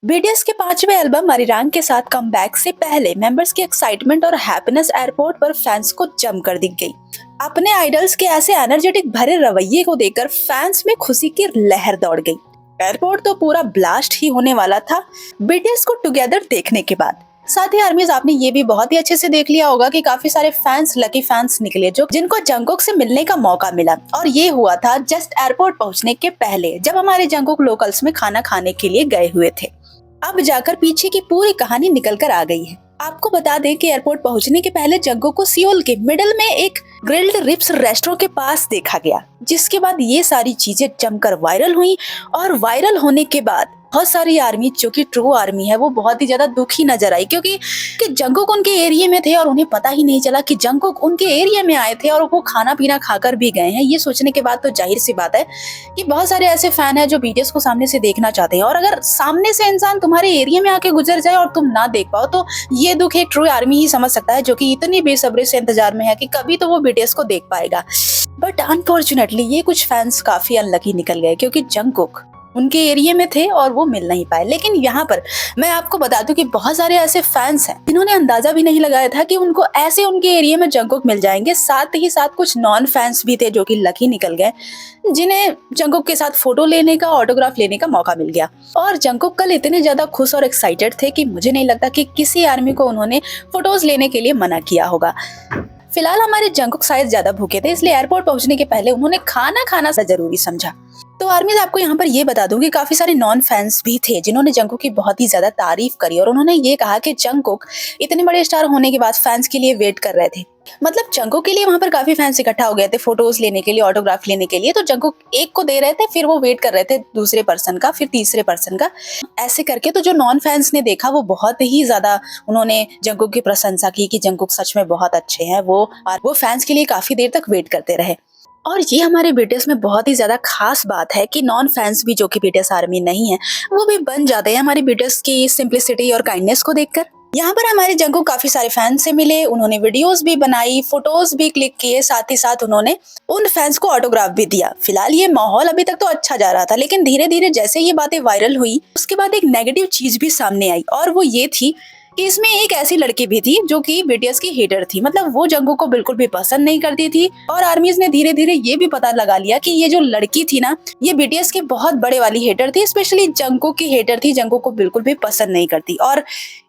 BTS के पांचवें album मरीरांग के साथ कमबैक से पहले मेंबर्स की एक्साइटमेंट और हैप्पीनेस एयरपोर्ट पर फैंस को जमकर दिख गई। अपने आइडल्स के ऐसे एनर्जेटिक भरे रवैये को देखकर फैंस में खुशी की लहर दौड़ गई। एयरपोर्ट तो पूरा ब्लास्ट ही होने वाला था बीटीएस को टुगेदर देखने के बाद। साथ ही आर्मीज आपने ये भी बहुत ही अच्छे से देख लिया होगा कि काफी सारे फैंस लकी फैंस निकले जो जिनको जंगकुक से मिलने का मौका मिला, और ये हुआ था जस्ट एयरपोर्ट पहुंचने के पहले, जब हमारे जंगकुक लोकल्स में खाना खाने के लिए गए हुए थे। अब जाकर पीछे की पूरी कहानी निकल कर आ गई है। आपको बता दें कि एयरपोर्ट पहुंचने के पहले जंगकुक को सियोल के मिडिल में एक ग्रिल्ड रिब्स रेस्टोरेंट के पास देखा गया, जिसके बाद ये सारी चीजें जमकर वायरल हुई। और वायरल होने के बाद बहुत सारी आर्मी, जो कि ट्रू आर्मी है, वो बहुत ही ज्यादा दुखी नजर आई, क्योंकि जंगकुक उनके एरिया में थे और उन्हें पता ही नहीं चला कि जंगकुक उनके एरिया में आए थे और वो खाना पीना खाकर भी गए हैं। ये सोचने के बाद तो जाहिर सी बात है कि बहुत सारे ऐसे फैन हैं जो बीटीएस को सामने से देखना चाहते हैं, और अगर सामने से इंसान तुम्हारे एरिया में आके गुजर जाए और तुम ना देख पाओ तो ये दुख एक ट्रू आर्मी ही समझ सकता है, जो कि इतनी बेसब्री से इंतजार में है कि कभी तो वो बीटीएस को देख पाएगा। बट अनफॉर्चुनेटली ये कुछ फैंस काफी अनलकी निकल गए, क्योंकि जंगकुक उनके एरिया में थे और वो मिल नहीं पाए। लेकिन यहाँ पर मैं आपको बता दूं कि बहुत सारे ऐसे फैंस हैं जिन्होंने अंदाजा भी नहीं लगाया था कि उनको ऐसे उनके एरिया में जंगकुक मिल जाएंगे। साथ ही साथ कुछ नॉन फैंस भी थे जो कि लकी निकल गए, जिन्हें जंगकुक के साथ फोटो लेने का, ऑटोग्राफ लेने का मौका मिल गया। और जंगकुक कल इतने ज्यादा खुश और एक्साइटेड थे कि मुझे नहीं लगता कि किसी आर्मी को उन्होंने फोटोज लेने के लिए मना किया होगा। फिलहाल हमारे जंगकुक शायद ज्यादा भूखे थे, इसलिए एयरपोर्ट पहुंचने के पहले उन्होंने खाना खाना जरूरी समझा। तो आर्मीज आपको यहाँ पर ये बता दूं कि काफी सारे नॉन फैंस भी थे जिन्होंने जंगकुक की बहुत ही ज्यादा तारीफ करी, और उन्होंने ये कहा कि जंगकुक इतने बड़े स्टार होने के बाद फैंस के लिए वेट कर रहे थे। मतलब जंगकुक के लिए वहां पर काफी फैंस इकट्ठा हो गए थे फोटोज लेने के लिए, ऑटोग्राफ लेने के लिए। तो जंगकुक एक को दे रहे थे, फिर वो वेट कर रहे थे दूसरे पर्सन का, फिर तीसरे पर्सन का, ऐसे करके। तो जो नॉन फैंस ने देखा वो बहुत ही ज्यादा उन्होंने जंगकुक की प्रशंसा की कि जंगकुक सच में बहुत अच्छे हैं वो, और वो फैंस के लिए काफी देर तक वेट करते रहे। और ये हमारे बीटीएस में बहुत ही ज्यादा खास बात है कि नॉन फैंस भी, जो कि बीटीएस आर्मी नहीं है, वो भी बन जाते हैं हमारे बीटीएस की सिंप्लिसिटी और काइंडनेस को देखकर। यहाँ पर हमारे जंगकुक काफी सारे फैंस से मिले, उन्होंने वीडियोस भी बनाई, फोटोज भी क्लिक किए, साथ ही साथ उन्होंने उन फैंस को ऑटोग्राफ भी दिया। फिलहाल ये माहौल अभी तक तो अच्छा जा रहा था, लेकिन धीरे धीरे जैसे ये बातें वायरल हुई उसके बाद एक नेगेटिव चीज भी सामने आई, और वो ये थी कि इसमें एक ऐसी लड़की भी थी जो कि बीटीएस की हेटर थी। मतलब वो जंगकुक को बिल्कुल भी पसंद नहीं करती थी, और आर्मीज ने धीरे धीरे ये भी पता लगा लिया कि ये जो लड़की थी ना, ये बीटीएस की बहुत बड़े वाली हेटर थी, स्पेशली जंगकुक की हेटर थी, जंगकुक को बिल्कुल भी पसंद नहीं करती। और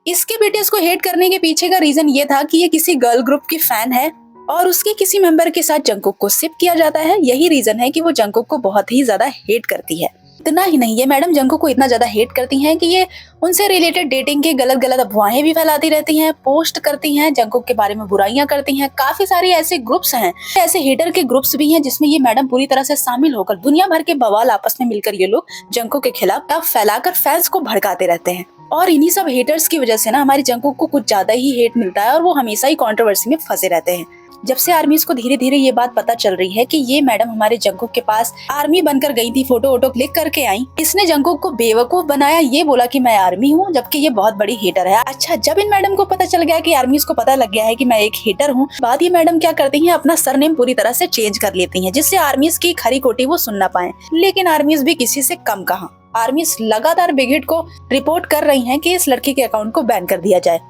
इसके बीटीएस को हेट करने के पीछे का रीजन ये था कि ये किसी गर्ल ग्रुप की फैन है और उसके किसी मेंबर के साथ जंगकुक को शिप किया जाता है। यही रीजन है कि वो जंगकुक को बहुत ही ज्यादा हेट करती है। इतना ही नहीं, ये मैडम जंगकुक को इतना ज्यादा हेट करती हैं कि ये उनसे रिलेटेड डेटिंग के गलत गलत अफवाहें भी फैलाती रहती हैं, पोस्ट करती हैं, जंगकुक के बारे में बुराइयां करती हैं। काफी सारे ऐसे ग्रुप्स हैं, ऐसे हेटर के ग्रुप्स भी हैं, जिसमें ये मैडम पूरी तरह से शामिल होकर दुनिया भर के बवाल आपस में मिलकर ये लोग जंगकुक के खिलाफ फैलाकर फैंस को भड़काते रहते हैं। और इन्हीं सब हेटर्स की वजह से ना हमारे जंगकुक को कुछ ज्यादा ही हेट मिलता है, और वो हमेशा ही कंट्रोवर्सी में फंसे रहते हैं। जब से आर्मीज को धीरे धीरे ये बात पता चल रही है कि ये मैडम हमारे जंगकुक के पास आर्मी बनकर गई थी, फोटो वोटो क्लिक करके आई, इसने जंगकुक को बेवकूफ बनाया, ये बोला कि मैं आर्मी हूँ, जबकि ये बहुत बड़ी हेटर है। अच्छा, जब इन मैडम को पता चल गया कि आर्मीज को पता लग गया है कि मैं एक हेटर हूँ, बाद ये मैडम क्या करती है, अपना सरनेम पूरी तरह से चेंज कर लेती है, जिससे आर्मीज की खरी खोटी वो सुन ना पाए। लेकिन आर्मीज भी किसी से कम कहाँ, आर्मीज लगातार बिग हिट को रिपोर्ट कर रही हैं कि इस लड़की के अकाउंट को बैन कर दिया जाए।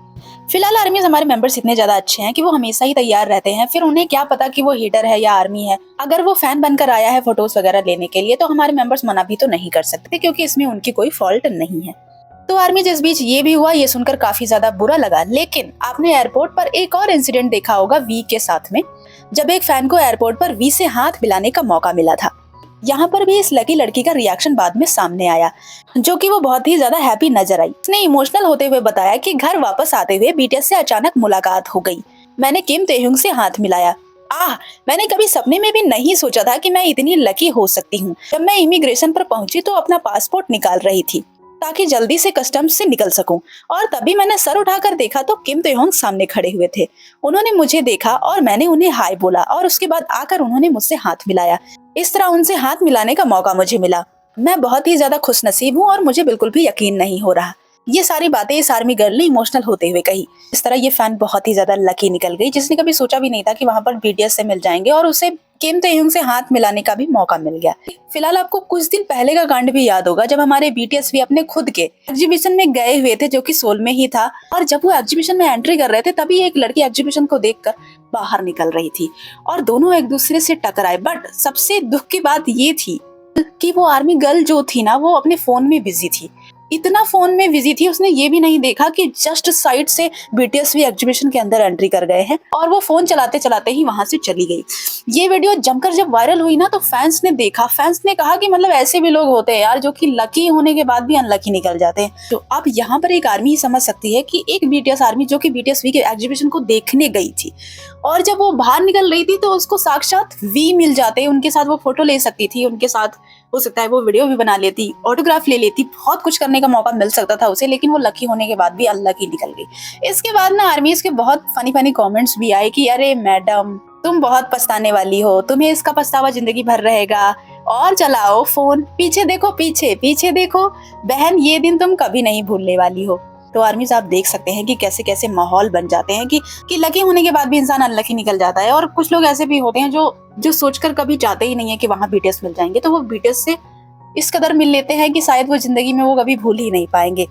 फिलहाल आर्मीज हमारे मेंबर्स इतने ज्यादा अच्छे हैं कि वो हमेशा ही तैयार रहते हैं, फिर उन्हें क्या पता कि वो हेटर है या आर्मी है। अगर वो फैन बनकर आया है फोटोज वगैरह लेने के लिए, तो हमारे मेंबर्स मना भी तो नहीं कर सकते, क्योंकि इसमें उनकी कोई फॉल्ट नहीं है। तो आर्मीज इस बीच ये भी हुआ, ये सुनकर काफी ज्यादा बुरा लगा। लेकिन आपने एयरपोर्ट पर एक और इंसिडेंट देखा होगा वी के साथ में, जब एक फैन को एयरपोर्ट पर वी से हाथ मिलाने का मौका मिला था। यहाँ पर भी इस लकी लड़की का रिएक्शन बाद में सामने आया, जो कि वो बहुत ही ज्यादा हैप्पी नजर आई। उसने इमोशनल होते हुए बताया कि घर वापस आते हुए बीटीएस से अचानक मुलाकात हो गई, मैंने किम तेहुंग से हाथ मिलाया। मैंने कभी सपने में भी नहीं सोचा था कि मैं इतनी लकी हो सकती हूँ। जब मैं इमिग्रेशन पर पहुंची तो अपना पासपोर्ट निकाल रही थी ताकि जल्दी से कस्टम्स से निकल सकूं, और तभी मैंने सर उठाकर देखा तो किम तेहुंग सामने खड़े हुए थे। उन्होंने मुझे देखा और मैंने उन्हें हाय बोला, और उसके बाद आकर उन्होंने मुझसे हाथ मिलाया। इस तरह उनसे हाथ मिलाने का मौका मुझे मिला। मैं बहुत ही ज्यादा खुशनसीब हूँ और मुझे बिल्कुल भी यकीन नहीं हो रहा। ये सारी बातें इस आर्मी गर्ल ने इमोशनल होते हुए कही। इस तरह ये फैन बहुत ही ज्यादा लकी निकल गई, जिसने कभी सोचा भी नहीं था कि वहां पर बीटीएस से मिल जाएंगे और उसे किम तेयुंग से हाथ मिलाने का भी मौका मिल गया। फिलहाल आपको कुछ दिन पहले का कांड भी याद होगा, जब हमारे बीटीएस भी अपने खुद के एग्जीबिशन में गए हुए थे, जो कि सोल में ही था, और जब वो एग्जीबिशन में एंट्री कर रहे थे तभी एक लड़की एग्जीबिशन को देखकर बाहर निकल रही थी और दोनों एक दूसरे से टकराए। बट सबसे दुख की बात ये थी कि वो आर्मी गर्ल जो थी ना, वो अपने फोन में बिजी थी। इतना फोन में बिजी थी, उसने ये भी नहीं देखा कि जस्ट साइड से बीटीएस भी एग्जीबिशन के अंदर एंट्री कर गए हैं और वो फोन चलाते चलाते ही वहां से चली गई। ये वीडियो जमकर जब वायरल हुई ना, तो फैंस ने देखा, फैंस ने कहा कि मतलब ऐसे भी लोग होते हैं यार, जो कि लकी होने के बाद भी अनलकी निकल जाते हैं। तो अब यहाँ पर एक आर्मी ही समझ सकती है कि एक बीटीएस आर्मी जो कि बीटीएस वी के एग्जीबिशन को देखने गई थी, और जब वो बाहर निकल रही थी तो उसको साक्षात वी मिल जाते, उनके साथ वो फोटो ले सकती थी, उनके साथ हो सकता है वो वीडियो भी बना लेती, ऑटोग्राफ ले लेती, बहुत कुछ करने का मौका मिल सकता था उसे, लेकिन वो लकी होने के बाद भी अनलकी निकल गई। इसके बाद ना आर्मीज के बहुत फनी कमेंट्स भी आए कि अरे मैडम, तुम बहुत पछताने वाली हो, तुम्हें इसका पछतावा जिंदगी भर रहेगा, और चलाओ फोन, पीछे देखो, पीछे पीछे देखो बहन, ये दिन तुम कभी नहीं भूलने वाली हो। तो आर्मीज आप देख सकते हैं कि कैसे कैसे माहौल बन जाते हैं कि लकी होने के बाद भी इंसान अनलकी निकल जाता है। और कुछ लोग ऐसे भी होते हैं जो सोचकर कभी जाते ही नहीं है कि वहां बीटीएस मिल जाएंगे, तो वो बीटीएस से इस कदर मिल लेते हैं कि शायद वो जिंदगी में वो कभी भूल ही नहीं पाएंगे।